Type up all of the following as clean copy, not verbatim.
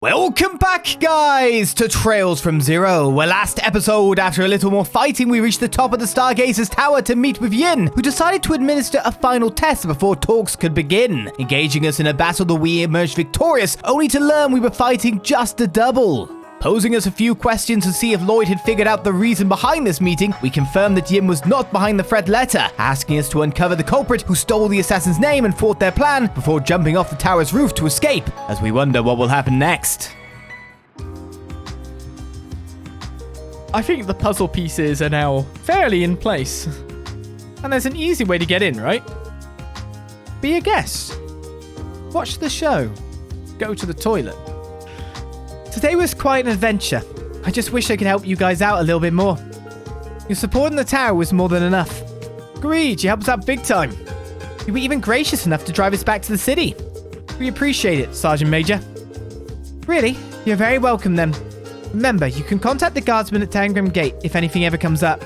Welcome back, guys, to Trails from Zero, where last episode, after a little more fighting, we reached the top of the Stargazer's tower to meet with Yin, who decided to administer a final test before talks could begin, engaging us in a battle that we emerged victorious, only to learn we were fighting just a double. Posing us a few questions to see if Lloyd had figured out the reason behind this meeting, we confirmed that Yin was not behind the threat letter, asking us to uncover the culprit who stole the assassin's name and thwarted their plan before jumping off the tower's roof to escape, as we wonder what will happen next. I think the puzzle pieces are now fairly in place. And there's an easy way to get in, right? Be a guest. Watch the show. Go to the toilet. Today was quite an adventure. I just wish I could help you guys out a little bit more. Your support in the tower was more than enough. Agreed, you helped us out big time. You were even gracious enough to drive us back to the city. We appreciate it, Sergeant Major. Really? You're very welcome then. Remember, you can contact the guardsman at Tangram Gate if anything ever comes up.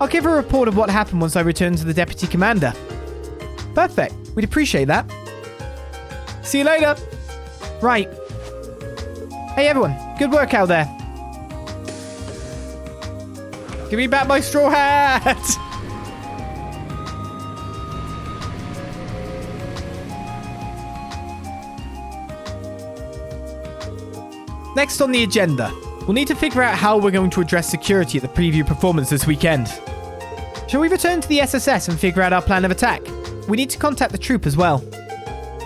I'll give a report of what happened once I return to the Deputy Commander. Perfect. We'd appreciate that. See you later. Right. Hey everyone, good work out there. Give me back my straw hat! Next on the agenda, we'll need to figure out how we're going to address security at the preview performance this weekend. Shall we return to the SSS and figure out our plan of attack? We need to contact the troop as well.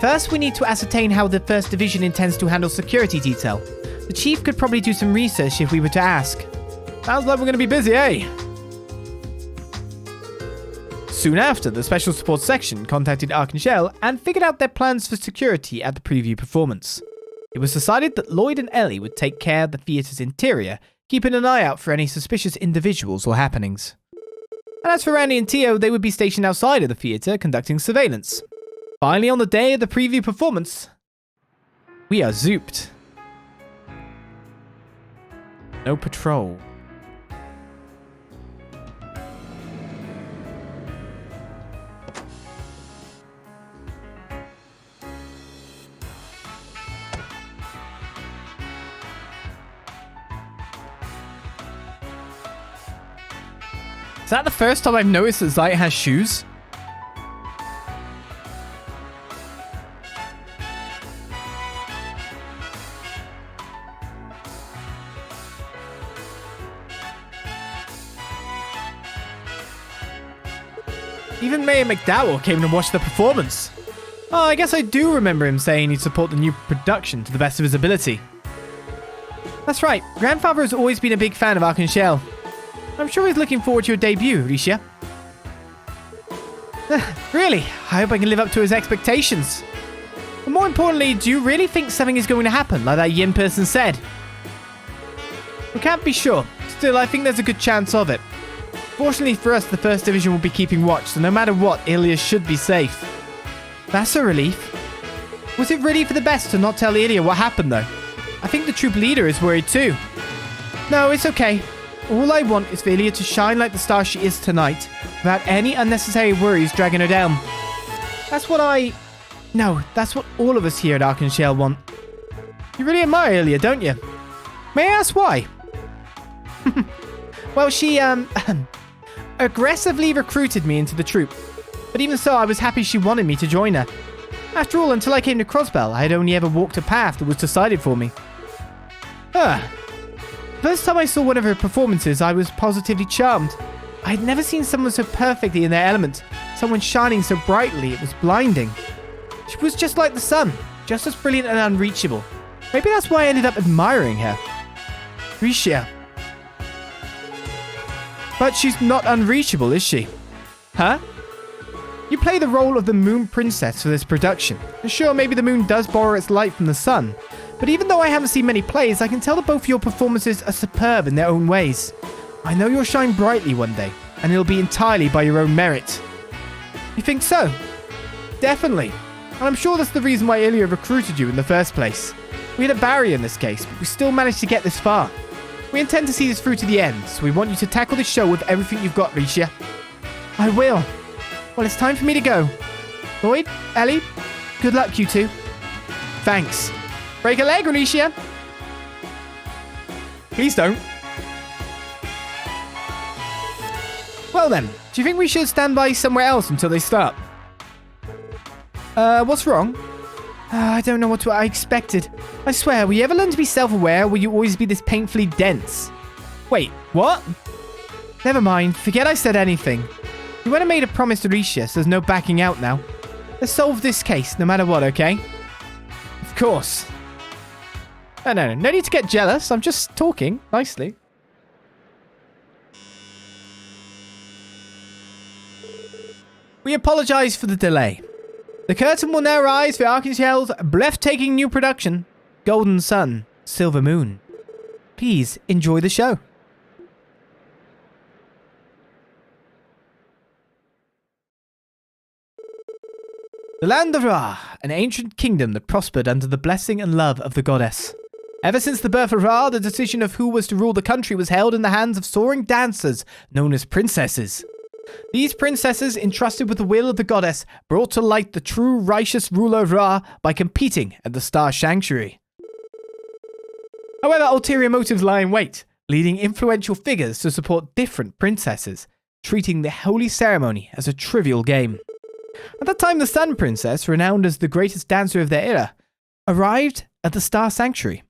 First, we need to ascertain how the 1st Division intends to handle security detail. The Chief could probably do some research if we were to ask. Sounds like we're going to be busy, eh? Soon after, the Special Support Section contacted Arc En Ciel and figured out their plans for security at the preview performance. It was decided that Lloyd and Ellie would take care of the theatre's interior, keeping an eye out for any suspicious individuals or happenings. And as for Randy and Tio, they would be stationed outside of the theatre conducting surveillance. Finally, on the day of the preview performance, we are zooped. No patrol. Is that the first time I've noticed that Zayt has shoes? Even Mayor McDowell came to watch the performance. Oh, I guess I do remember him saying he'd support the new production to the best of his ability. That's right, Grandfather has always been a big fan of Arc En Ciel. I'm sure he's looking forward to your debut, Risha. Really, I hope I can live up to his expectations. But more importantly, do you really think something is going to happen, like that Yin person said? We can't be sure. Still, I think there's a good chance of it. Fortunately for us, the 1st Division will be keeping watch, so no matter what, Ilya should be safe. That's a relief. Was it really for the best to not tell Ilya what happened, though? I think the troop leader is worried too. No, it's okay. All I want is for Ilya to shine like the star she is tonight, without any unnecessary worries dragging her down. That's what that's what all of us here at Arc En Ciel want. You really admire Ilya, don't you? May I ask why? Well, she, aggressively recruited me into the troop. But even so, I was happy she wanted me to join her. After all, until I came to Crossbell, I had only ever walked a path that was decided for me. First time I saw one of her performances, I was positively charmed. I had never seen someone so perfectly in their element, someone shining so brightly it was blinding. She was just like the sun, just as brilliant and unreachable. Maybe that's why I ended up admiring her. Risha. But she's not unreachable, is she? Huh? You play the role of the Moon Princess for this production. And sure, maybe the moon does borrow its light from the sun. But even though I haven't seen many plays, I can tell that both your performances are superb in their own ways. I know you'll shine brightly one day, and it'll be entirely by your own merit. You think so? Definitely. And I'm sure that's the reason why Ilya recruited you in the first place. We had a barrier in this case, but we still managed to get this far. We intend to see this through to the end, so we want you to tackle this show with everything you've got, Risha. I will. Well, it's time for me to go. Lloyd, Ellie, good luck, you two. Thanks. Break a leg, Alicia. Please don't. Well then, do you think we should stand by somewhere else until they start? What's wrong? I don't know what I expected. I swear, will you ever learn to be self-aware, or will you always be this painfully dense? Wait, what? Never mind, forget I said anything. You went and made a promise to Risha, so there's no backing out now. Let's solve this case, no matter what, okay? Of course. No need to get jealous, I'm just talking nicely. We apologize for the delay. The curtain will now rise for Arc En Ciel's breathtaking new production, Golden Sun, Silver Moon. Please enjoy the show. The land of Ra, an ancient kingdom that prospered under the blessing and love of the goddess. Ever since the birth of Ra, the decision of who was to rule the country was held in the hands of soaring dancers known as princesses. These princesses, entrusted with the will of the goddess, brought to light the true righteous ruler of Ra by competing at the Star Sanctuary. However, ulterior motives lie in wait, leading influential figures to support different princesses, treating the holy ceremony as a trivial game. At that time, the Sun Princess, renowned as the greatest dancer of their era, arrived at the Star Sanctuary.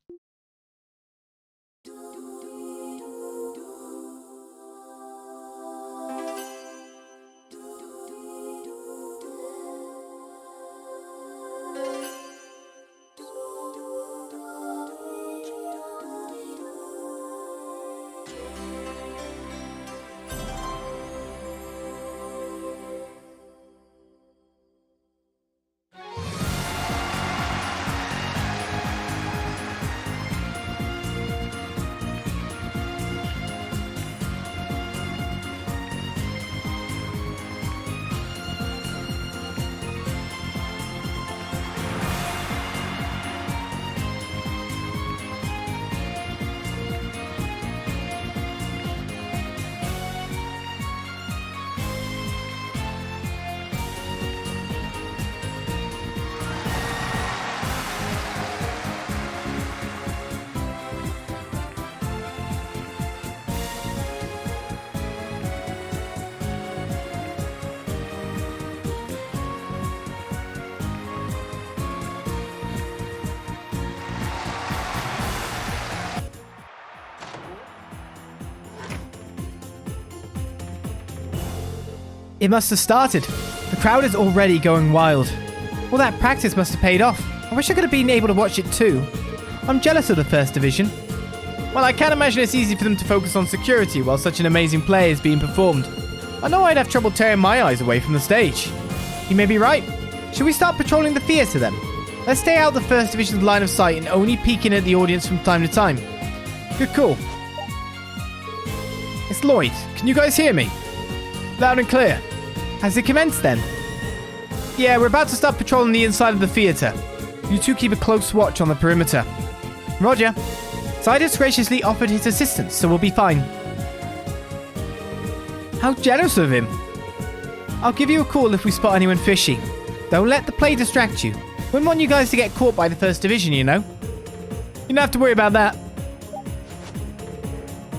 It must have started. The crowd is already going wild. All that practice must have paid off. I wish I could have been able to watch it too. I'm jealous of the First Division. Well, I can't imagine it's easy for them to focus on security while such an amazing play is being performed. I know I'd have trouble tearing my eyes away from the stage. You may be right. Should we start patrolling the theatre then? Let's stay out of the First Division's line of sight and only peek in at the audience from time to time. Good call. It's Lloyd. Can you guys hear me? Loud and clear. Has it commenced then? Yeah, we're about to start patrolling the inside of the theatre. You two keep a close watch on the perimeter. Roger. Sidus graciously offered his assistance, so we'll be fine. How generous of him. I'll give you a call if we spot anyone fishy. Don't let the play distract you. Wouldn't want you guys to get caught by the First Division, you know. You don't have to worry about that.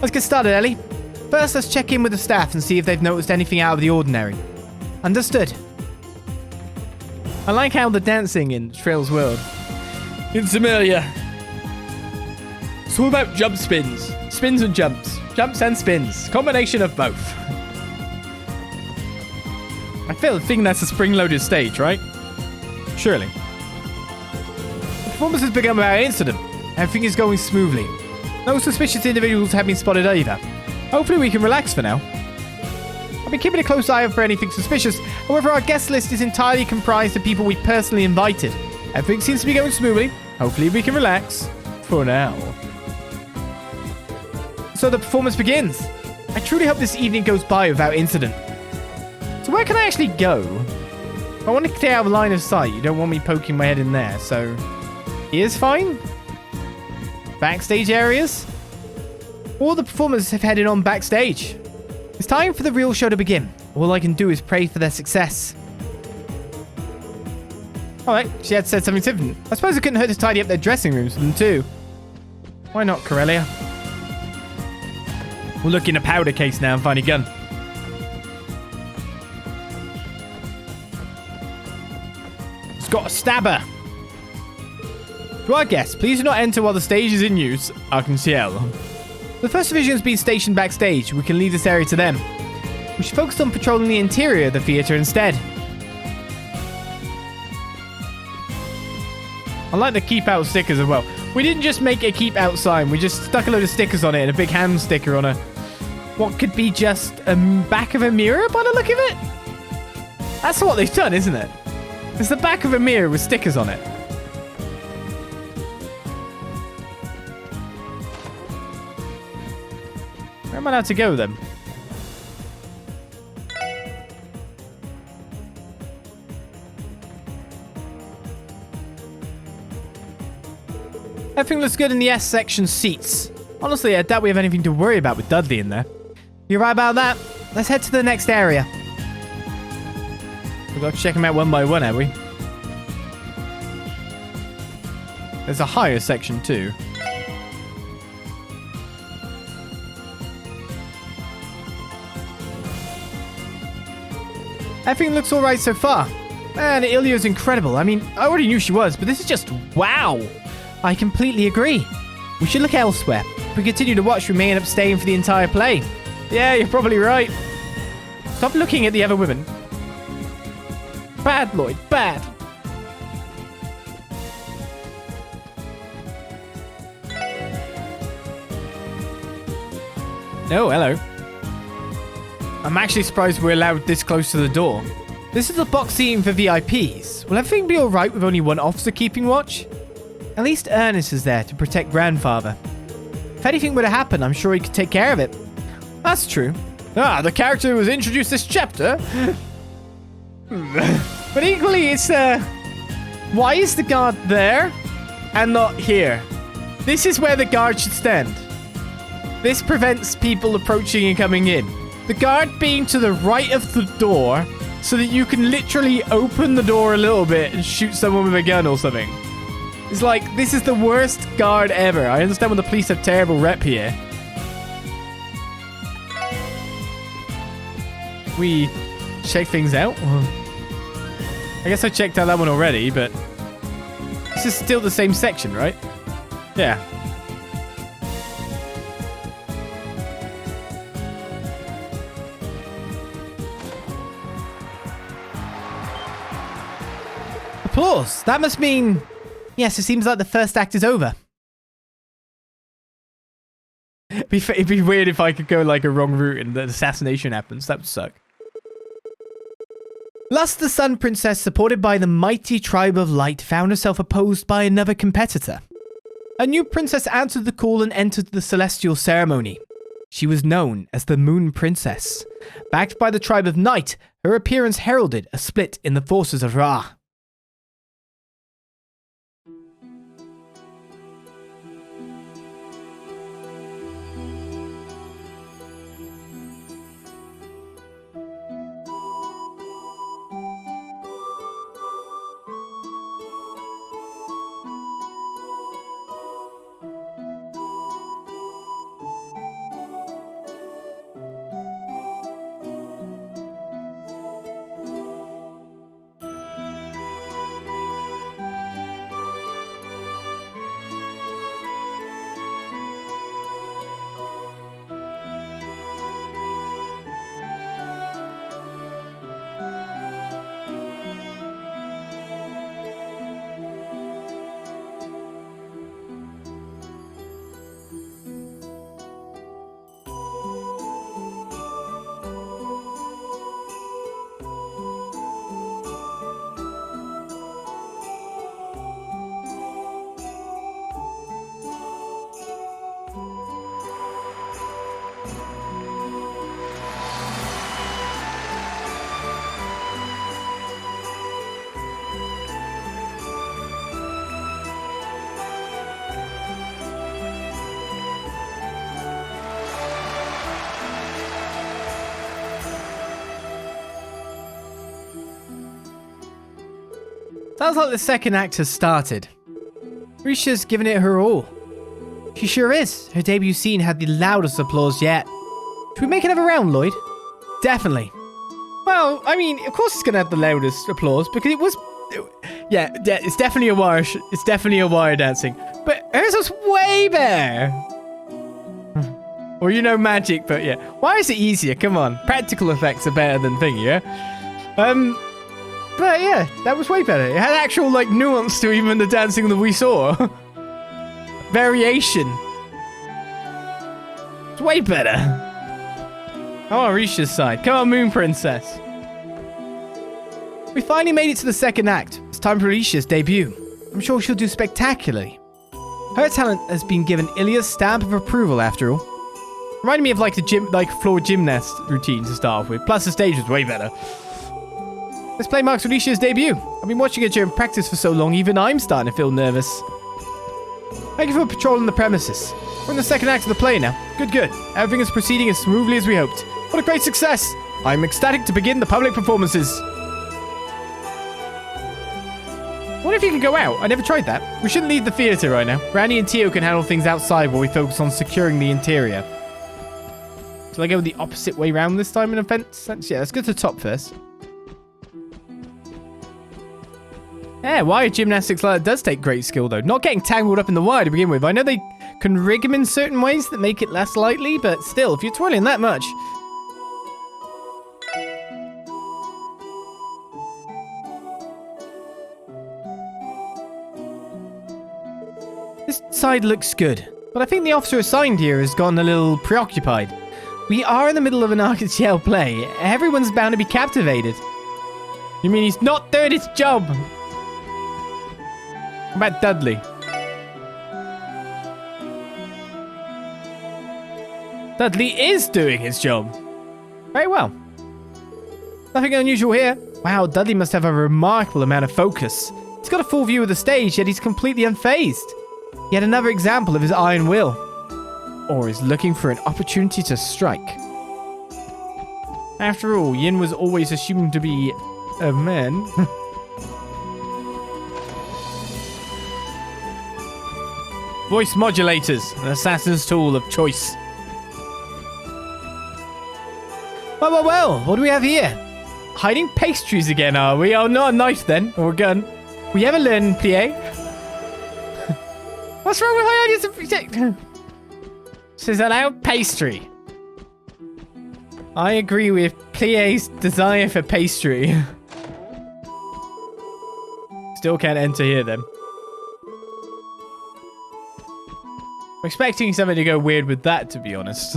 Let's get started, Ellie. First, let's check in with the staff and see if they've noticed anything out of the ordinary. Understood. I like how the dancing in Trail's world. It's familiar. It's all about jump spins. Spins and jumps. Jumps and spins. Combination of both. I feel thinking that's a spring-loaded stage, right? Surely. The performance has begun without incident. Everything is going smoothly. No suspicious individuals have been spotted either. Hopefully we can relax for now. I've been keeping a close eye out for anything suspicious. However, our guest list is entirely comprised of people we personally invited. Everything seems to be going smoothly. Hopefully we can relax. For now. So the performance begins. I truly hope this evening goes by without incident. So where can I actually go? If I want to stay out of line of sight, you don't want me poking my head in there, so... Here's fine? Backstage areas? All the performers have headed on backstage. It's time for the real show to begin. All I can do is pray for their success. Alright, she had said something different. I suppose it couldn't hurt to tidy up their dressing rooms for them too. Why not, Corellia? We'll look in a powder case now and find a gun. It's got a stabber. To our guests, please do not enter while the stage is in use. Arc En Ciel. The first division has been stationed backstage. We can leave this area to them. We should focus on patrolling the interior of the theater instead. I like the keep out stickers as well. We didn't just make a keep out sign. We just stuck a load of stickers on it and a big hand sticker on a... what could be just a back of a mirror by the look of it? That's what they've done, isn't it? It's the back of a mirror with stickers on it. Where am I allowed to go then? Everything looks good in the S section seats. Honestly, I doubt we have anything to worry about with Dudley in there. You're right about that. Let's head to the next area. We've got to check them out one by one, have we? There's a higher section too. Everything looks alright so far. Man, Ilio's incredible. I mean, I already knew she was, but this is just wow. I completely agree. We should look elsewhere. If we continue to watch, we may end up staying for the entire play. Yeah, you're probably right. Stop looking at the other women. Bad, Lloyd, bad. Oh, hello. I'm actually surprised we're allowed this close to the door. This is a box seating for VIPs. Will everything be alright with only one officer keeping watch? At least Ernest is there to protect Grandfather. If anything were to happen, I'm sure he could take care of it. That's true. Ah, the character who was introduced this chapter. But equally, it's why is the guard there and not here? This is where the guard should stand. This prevents people approaching and coming in. The guard being to the right of the door so that you can literally open the door a little bit and shoot someone with a gun or something. It's like, this is the worst guard ever. I understand when the police have terrible rep here. We check things out? I guess I checked out that one already, but this is still the same section, right? Yeah. Applause. That must mean... Yes, it seems like the first act is over. It'd be weird if I could go like a wrong route and the assassination happens. That would suck. Lust the Sun Princess, supported by the mighty tribe of light, found herself opposed by another competitor. A new princess answered the call and entered the celestial ceremony. She was known as the Moon Princess. Backed by the tribe of night, her appearance heralded a split in the forces of Ra. Sounds like the second act has started. Risha's given it her all. She sure is. Her debut scene had the loudest applause yet. Should we make another round, Lloyd? Definitely. Well, I mean, of course it's going to have the loudest applause because it was... Yeah, it's definitely a wire. It's definitely a wire dancing. But hers was way better. Or you know magic, but yeah. Why is it easier? Come on. Practical effects are better than thingy, yeah? But yeah, that was way better. It had actual, like, nuance to even the dancing that we saw. Variation. It's way better. I want Risha's side. Come on, Moon Princess. We finally made it to the second act. It's time for Alicia's debut. I'm sure she'll do spectacularly. Her talent has been given Ilya's stamp of approval, after all. Reminded me of like floor gymnast routine to start off with. Plus the stage was way better. This play marks Alicia's debut. I've been watching her during practice for so long, even I'm starting to feel nervous. Thank you for patrolling the premises. We're in the second act of the play now. Good. Everything is proceeding as smoothly as we hoped. What a great success. I'm ecstatic to begin the public performances. What if you can go out? I never tried that. We shouldn't leave the theatre right now. Randy and Tio can handle things outside while we focus on securing the interior. Shall I go the opposite way round this time in a sense? Yeah, let's go to the top first. Yeah, wire gymnastics like that does take great skill though. Not getting tangled up in the wire to begin with. I know they can rig them in certain ways that make it less likely, but still, if you're twirling that much... This side looks good, but I think the officer assigned here has gotten a little preoccupied. We are in the middle of an Arc En Ciel play. Everyone's bound to be captivated. You mean he's not doing his job? What about Dudley? Dudley is doing his job. Very well. Nothing unusual here. Wow, Dudley must have a remarkable amount of focus. He's got a full view of the stage, yet he's completely unfazed. Yet another example of his iron will. Or is looking for an opportunity to strike. After all, Yin was always assumed to be a man. Voice modulators, an assassin's tool of choice. Well, what do we have here? Hiding pastries again, are we? Oh, not a knife then, or a gun. We ever learn plie? What's wrong with my ideas of protect? Says allowed pastry. I agree with Plie's desire for pastry. Still can't enter here then. I'm expecting something to go weird with that, to be honest.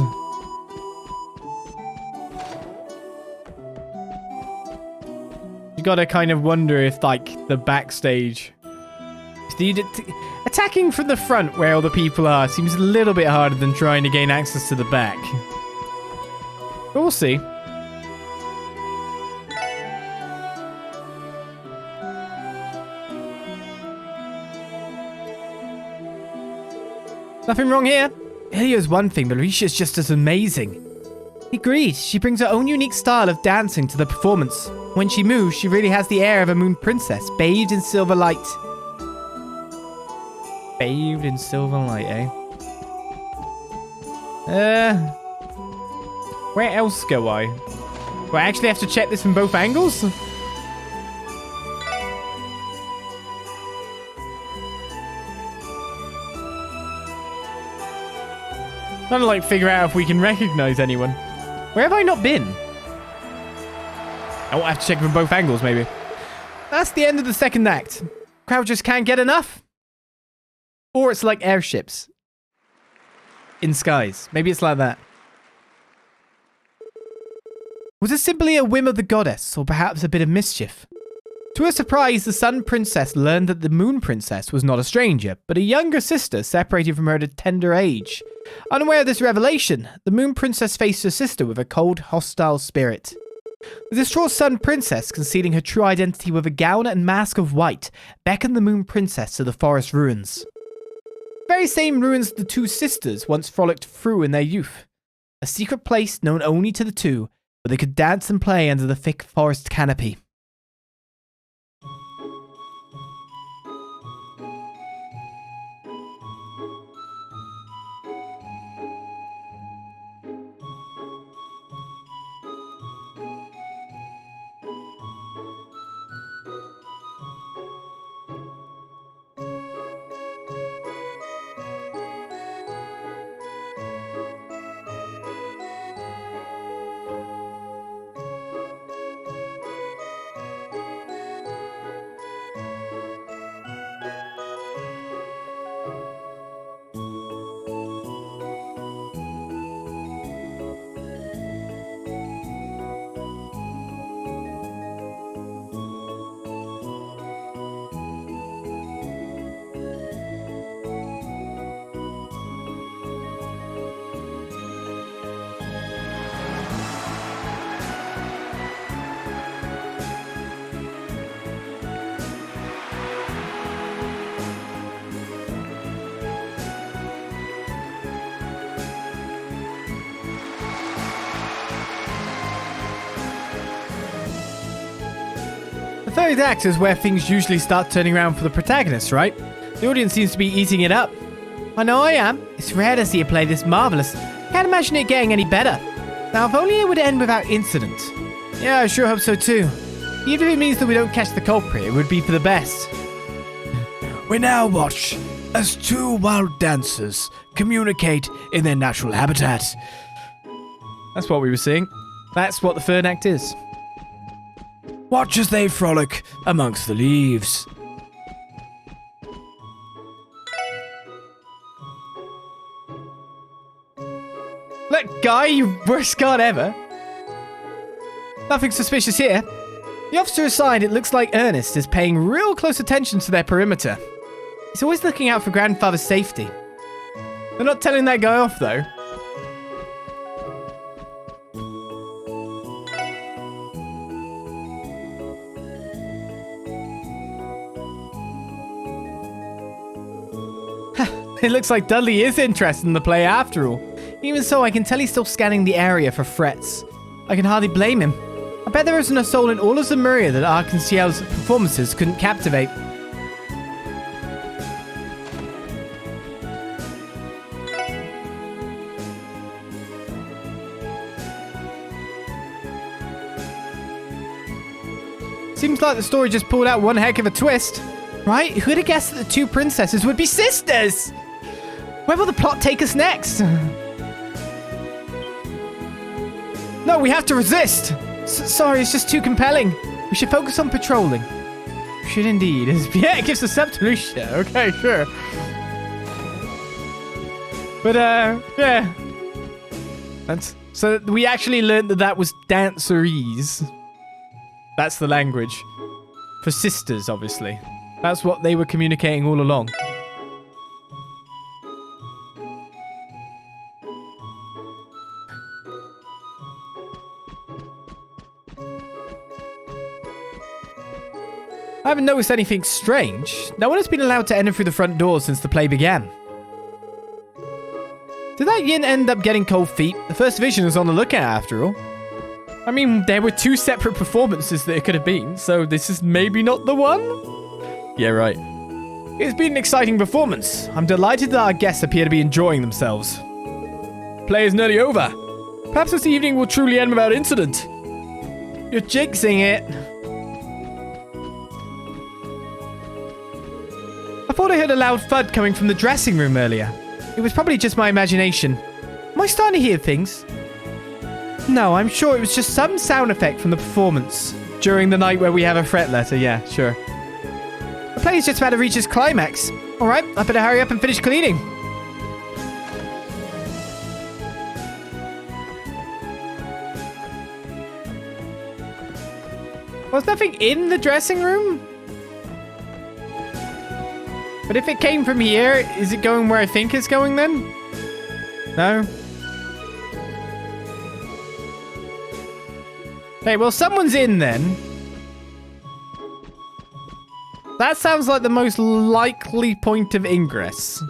You gotta kind of wonder if, like, the backstage... Attacking from the front where all the people are seems a little bit harder than trying to gain access to the back. But we'll see. Nothing wrong here. Ilya's one thing, but Risha's just as amazing. Agreed. She brings her own unique style of dancing to the performance. When she moves, she really has the air of a moon princess, bathed in silver light. Bathed in silver light, eh? Where else go I? Do I actually have to check this from both angles? Trying to like figure out if we can recognize anyone. Where have I not been? I will have to check from both angles, maybe. That's the end of the second act. Crowd just can't get enough. Or it's like airships. In skies. Maybe it's like that. Was it simply a whim of the goddess, or perhaps a bit of mischief? To her surprise, the Sun Princess learned that the Moon Princess was not a stranger, but a younger sister separated from her at a tender age. Unaware of this revelation, the Moon Princess faced her sister with a cold, hostile spirit. The distraught Sun Princess, concealing her true identity with a gown and mask of white, beckoned the Moon Princess to the forest ruins. The very same ruins the two sisters once frolicked through in their youth. A secret place known only to the two, where they could dance and play under the thick forest canopy. third act is where things usually start turning around for the protagonist, right? The audience seems to be eating it up. I know I am. It's rare to see a play this marvelous. Can't imagine it getting any better. Now, if only it would end without incident. Yeah, I sure hope so too. Even if it means that we don't catch the culprit, it would be for the best. We now watch as two wild dancers communicate in their natural habitat. That's what we were seeing. That's what the third act is. Watch as they frolic amongst the leaves. Look, guy, you worst guard ever. Nothing suspicious here. The officer aside, it looks like Ernest is paying real close attention to their perimeter. He's always looking out for grandfather's safety. They're not telling that guy off, though. It looks like Dudley is interested in the play after all. Even so, I can tell he's still scanning the area for threats. I can hardly blame him. I bet there isn't a soul in all of Zemuria that Arc En Ciel's performances couldn't captivate. Seems like the story just pulled out one heck of a twist. Right? Who'd have guessed that the two princesses would be sisters? Where will the plot take us next? No, we have to resist. Sorry, it's just too compelling. We should focus on patrolling. We should indeed. Yeah, it gives us up to Lucia. Okay, sure. But, yeah. So we actually learned that was dancerese. That's the language. For sisters, obviously. That's what they were communicating all along. I haven't noticed anything strange. No one has been allowed to enter through the front door since the play began. Did that yin end up getting cold feet? The First Division is on the lookout after all. I mean, there were two separate performances that it could have been, so this is maybe not the one? Yeah, right. It's been an exciting performance. I'm delighted that our guests appear to be enjoying themselves. Play is nearly over. Perhaps this evening will truly end without incident. You're jinxing it. I thought I heard a loud thud coming from the dressing room earlier. It was probably just my imagination. Am I starting to hear things? No, I'm sure it was just some sound effect from the performance. During the night where we have a threat letter, yeah, sure. The play is just about to reach its climax. Alright, I better hurry up and finish cleaning. Was nothing in the dressing room? But if it came from here, is it going where I think it's going then? No? Okay, well, someone's in then. That sounds like the most likely point of ingress.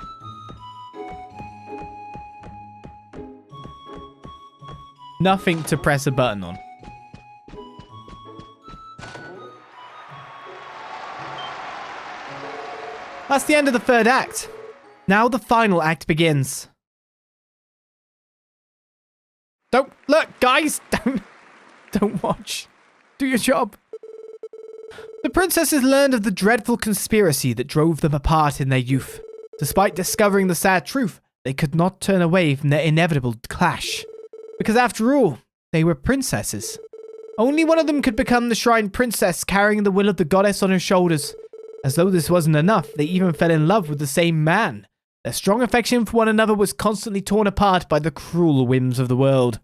Nothing to press a button on. That's the end of the third act. Now the final act begins. Don't look, guys. Don't watch. Do your job. The princesses learned of the dreadful conspiracy that drove them apart in their youth. Despite discovering the sad truth, they could not turn away from their inevitable clash. Because after all, they were princesses. Only one of them could become the shrine princess, carrying the will of the goddess on her shoulders. As though this wasn't enough, they even fell in love with the same man. Their strong affection for one another was constantly torn apart by the cruel whims of the world.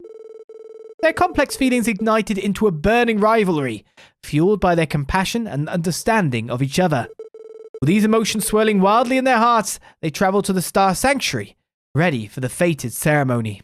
Their complex feelings ignited into a burning rivalry, fueled by their compassion and understanding of each other. With these emotions swirling wildly in their hearts, they traveled to the Star Sanctuary, ready for the fated ceremony.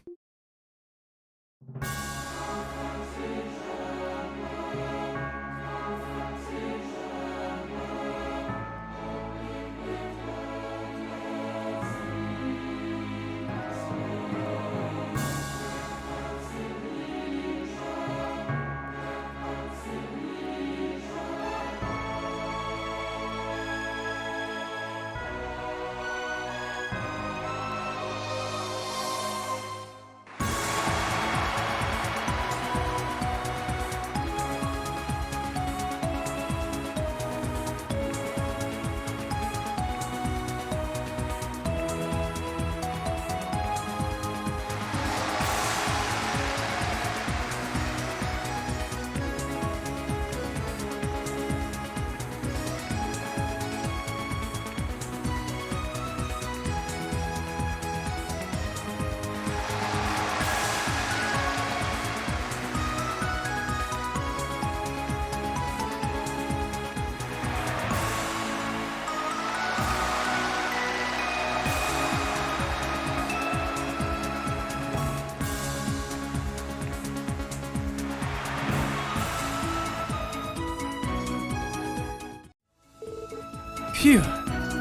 Phew.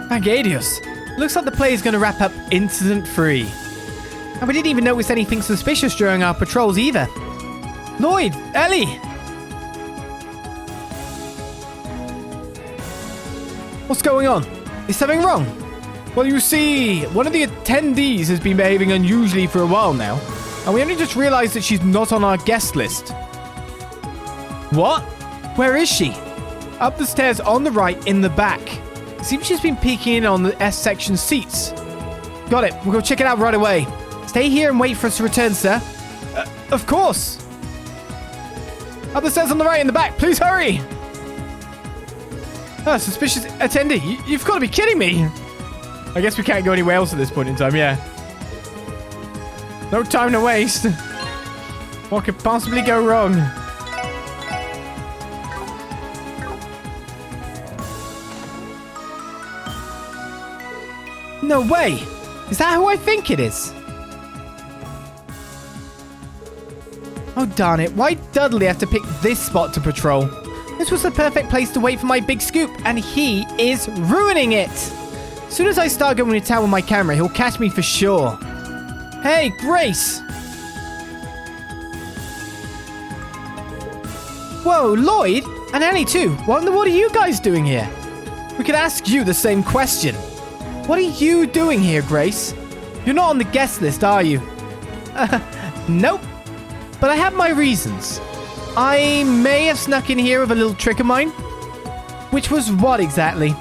Thank Adios. Looks like the play is going to wrap up incident-free. And we didn't even notice anything suspicious during our patrols either. Lloyd! Ellie! What's going on? Is something wrong? Well, you see, one of the attendees has been behaving unusually for a while now, and we only just realized that she's not on our guest list. What? Where is she? Up the stairs on the right in the back. It seems she's been peeking in on the S section seats. Got it. We'll go check it out right away. Stay here and wait for us to return, sir. Of course. Up the stairs on the right in the back. Please hurry. Oh, suspicious attendee. You've got to be kidding me. I guess we can't go anywhere else at this point in time, yeah. No time to waste. What could possibly go wrong? No way! Is that who I think it is? Oh darn it, why Dudley have to pick this spot to patrol? This was the perfect place to wait for my big scoop, and he is ruining it! As soon as I start going to town with my camera, he'll catch me for sure. Hey, Grace! Whoa, Lloyd? And Ellie too. What in the world are you guys doing here? We could ask you the same question. What are you doing here, Grace? You're not on the guest list, are you? Nope. But I have my reasons. I may have snuck in here with a little trick of mine. Which was what exactly?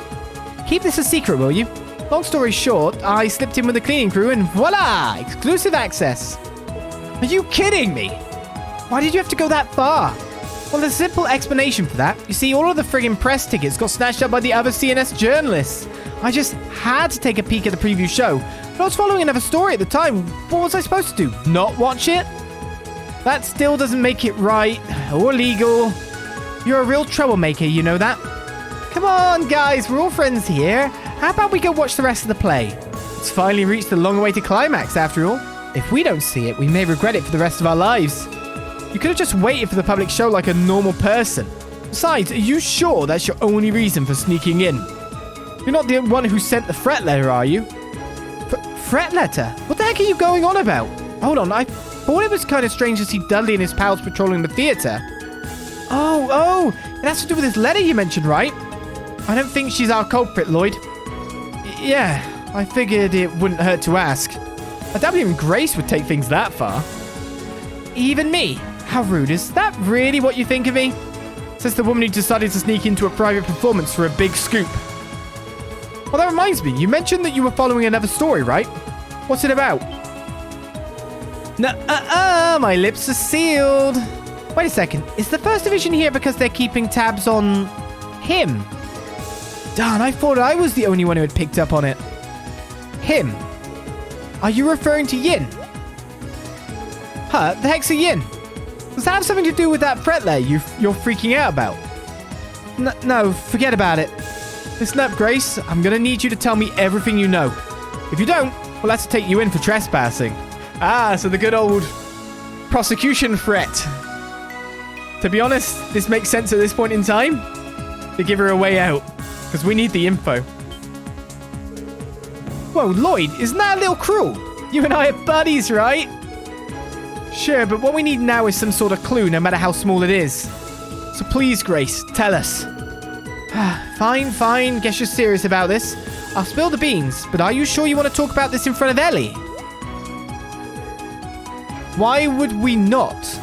Keep this a secret, will you? Long story short, I slipped in with the cleaning crew and voila! Exclusive access. Are you kidding me? Why did you have to go that far? Well, there's a simple explanation for that. You see, all of the friggin' press tickets got snatched up by the other CNS journalists. I just had to take a peek at the preview show. But I was following another story at the time. What was I supposed to do? Not watch it? That still doesn't make it right or legal. You're a real troublemaker, you know that? Come on, guys. We're all friends here. How about we go watch the rest of the play? It's finally reached the long-awaited climax, after all. If we don't see it, we may regret it for the rest of our lives. You could have just waited for the public show like a normal person. Besides, are you sure that's your only reason for sneaking in? You're not the one who sent the threat letter, are you? Threat letter? What the heck are you going on about? Hold on, I thought it was kind of strange to see Dudley and his pals patrolling the theater. Oh, it has to do with this letter you mentioned, right? I don't think she's our culprit, Lloyd. Yeah, I figured it wouldn't hurt to ask. I doubt even Grace would take things that far. Even me? How rude. Is that really what you think of me? Says the woman who decided to sneak into a private performance for a big scoop. Well, that reminds me. You mentioned that you were following another story, right? What's it about? My lips are sealed. Wait a second. Is the First Division here because they're keeping tabs on him? Darn, I thought I was the only one who had picked up on it. Him? Are you referring to Yin? Huh? The heck's a Yin? Does that have something to do with that threat layer you're freaking out about? No, forget about it. Listen up, Grace. I'm gonna need you to tell me everything you know. If you don't, we'll have to take you in for trespassing. Ah, so the good old prosecution threat. To be honest, this makes sense at this point in time. To give her a way out. Because we need the info. Whoa, Lloyd, isn't that a little cruel? You and I are buddies, right? Sure, but what we need now is some sort of clue, no matter how small it is. So please, Grace, tell us. Fine. Guess you're serious about this. I'll spill the beans, but are you sure you want to talk about this in front of Ellie? Why would we not?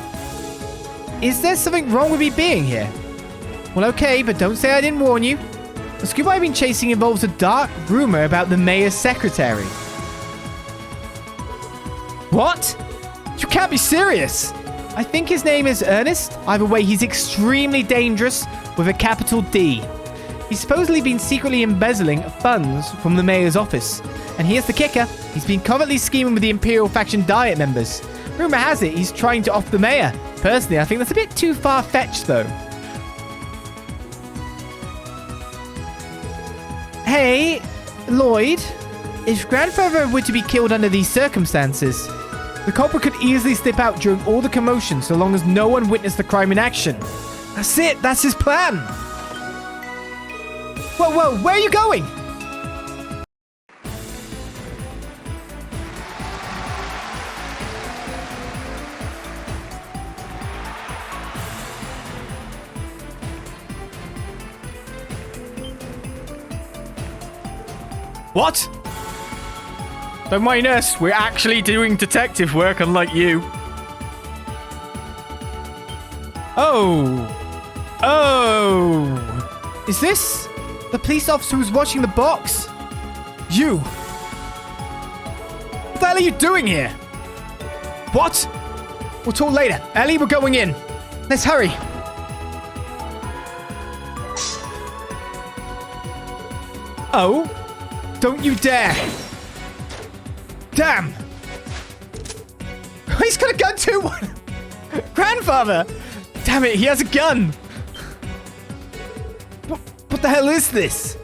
Is there something wrong with me being here? Well, okay, but don't say I didn't warn you. The scoop I've been chasing involves a dark rumor about the mayor's secretary. What? You can't be serious. I think his name is Ernest. Either way, he's extremely dangerous with a capital D. He's supposedly been secretly embezzling funds from the mayor's office. And here's the kicker. He's been covertly scheming with the Imperial Faction Diet members. Rumor has it he's trying to off the mayor. Personally, I think that's a bit too far-fetched, though. Hey, Lloyd. If grandfather were to be killed under these circumstances, the culprit could easily slip out during all the commotion so long as no one witnessed the crime in action. That's it. That's his plan. Whoa, where are you going? What? Don't mind us. We're actually doing detective work, unlike you. Oh. Is this the police officer who's watching the box? You. What the hell are you doing here? What? We'll talk later. Ellie, we're going in. Let's hurry. Oh? Don't you dare. Damn. He's got a gun too. Grandfather! Damn it, he has a gun! What the hell is this?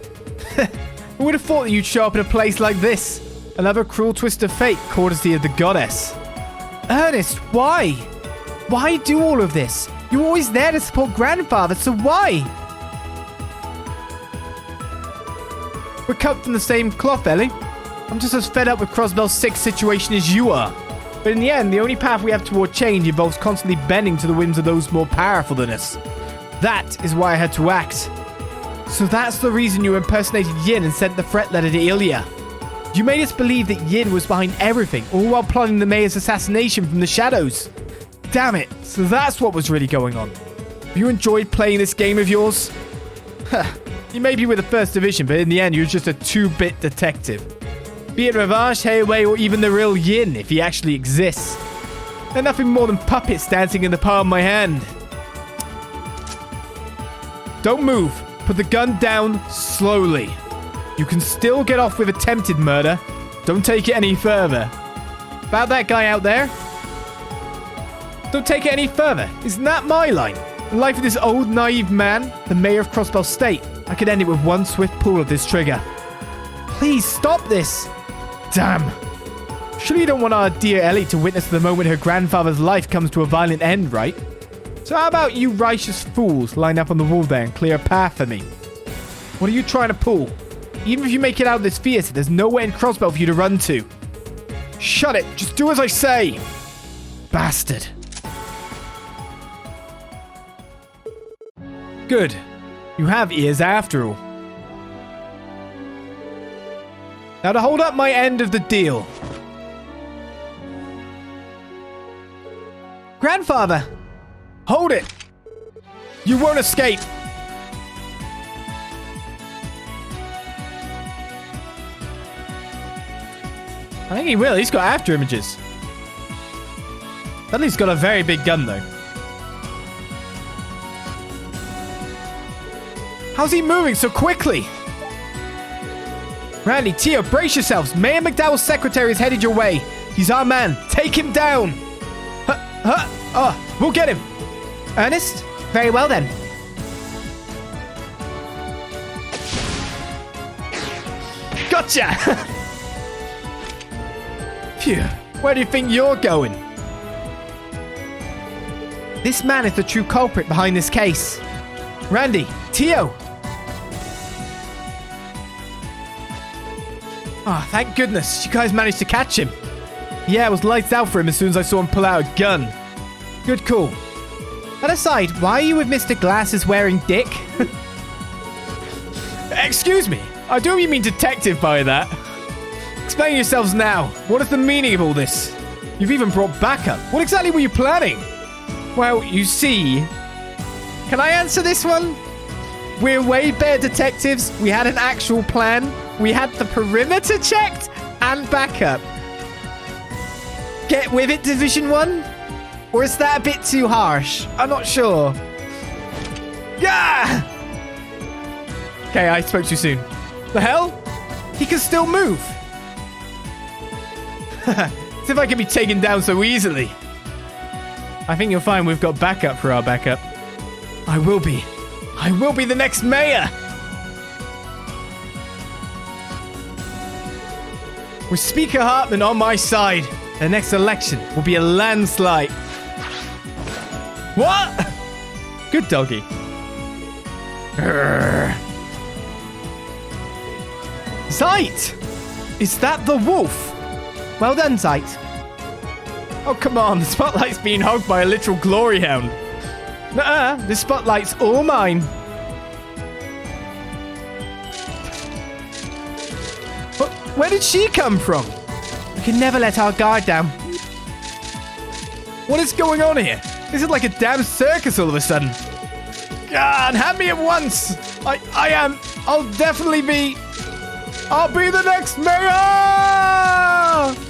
Who would have thought that you'd show up in a place like this? Another cruel twist of fate, courtesy of the goddess. Ernest, why? Why do all of this? You're always there to support Grandfather, so why? We're cut from the same cloth, Ellie. I'm just as fed up with Crossbell 6 situation as you are. But in the end, the only path we have toward change involves constantly bending to the whims of those more powerful than us. That is why I had to act. So that's the reason you impersonated Yin and sent the threat letter to Ilya. You made us believe that Yin was behind everything, all while plotting the mayor's assassination from the shadows. Damn it, so that's what was really going on. Have you enjoyed playing this game of yours? You may be with the First Division, but in the end, you're just a 2-bit detective. Be it Ravash, Heiwei, or even the real Yin, if he actually exists. They're nothing more than puppets dancing in the palm of my hand. Don't move. Put the gun down slowly. You can still get off with attempted murder. Don't take it any further. About that guy out there? Don't take it any further. Isn't that my line? The life of this old, naive man, the mayor of Crossbell State. I could end it with one swift pull of this trigger. Please stop this. Damn. Surely you don't want our dear Ellie to witness the moment her grandfather's life comes to a violent end, right? So how about you righteous fools line up on the wall there and clear a path for me? What are you trying to pull? Even if you make it out of this theater, there's nowhere in Crossbell for you to run to. Shut it. Just do as I say. Bastard. Good. You have ears after all. Now to hold up my end of the deal. Grandfather! Hold it! You won't escape! I think he will. He's got after images. Dudley's got a very big gun, though. How's he moving so quickly? Randy, Tio, brace yourselves. Mayor McDowell's secretary is headed your way. He's our man. Take him down. We'll get him. Ernest? Very well, then. Gotcha! Phew. Where do you think you're going? This man is the true culprit behind this case. Randy, Tio. Ah, oh, thank goodness. You guys managed to catch him. Yeah, it was lights out for him as soon as I saw him pull out a gun. Good call. That aside, why are you with Mr. Glasses wearing dick? Excuse me. I do you mean detective by that. Explain yourselves now. What is the meaning of all this? You've even brought backup. What exactly were you planning? Well, you see... Can I answer this one? We're way better detectives. We had an actual plan. We had the perimeter checked and backup. Get with it, Division 1? Or is that a bit too harsh? I'm not sure. Yeah! Okay, I spoke too soon. The hell? He can still move. As if I can be taken down so easily. I think you'll find we've got backup for our backup. I will be. I will be the next mayor. With Speaker Hartman on my side, the next election will be a landslide. What? Good doggy. Zeit! Is that the wolf? Well done, Zeit. Oh, come on. The spotlight's being hogged by a literal glory hound. Nuh-uh. This spotlight's all mine. Where did she come from? We can never let our guard down. What is going on here? This is like a damn circus all of a sudden. God, have me at once. I'll be the next mayor!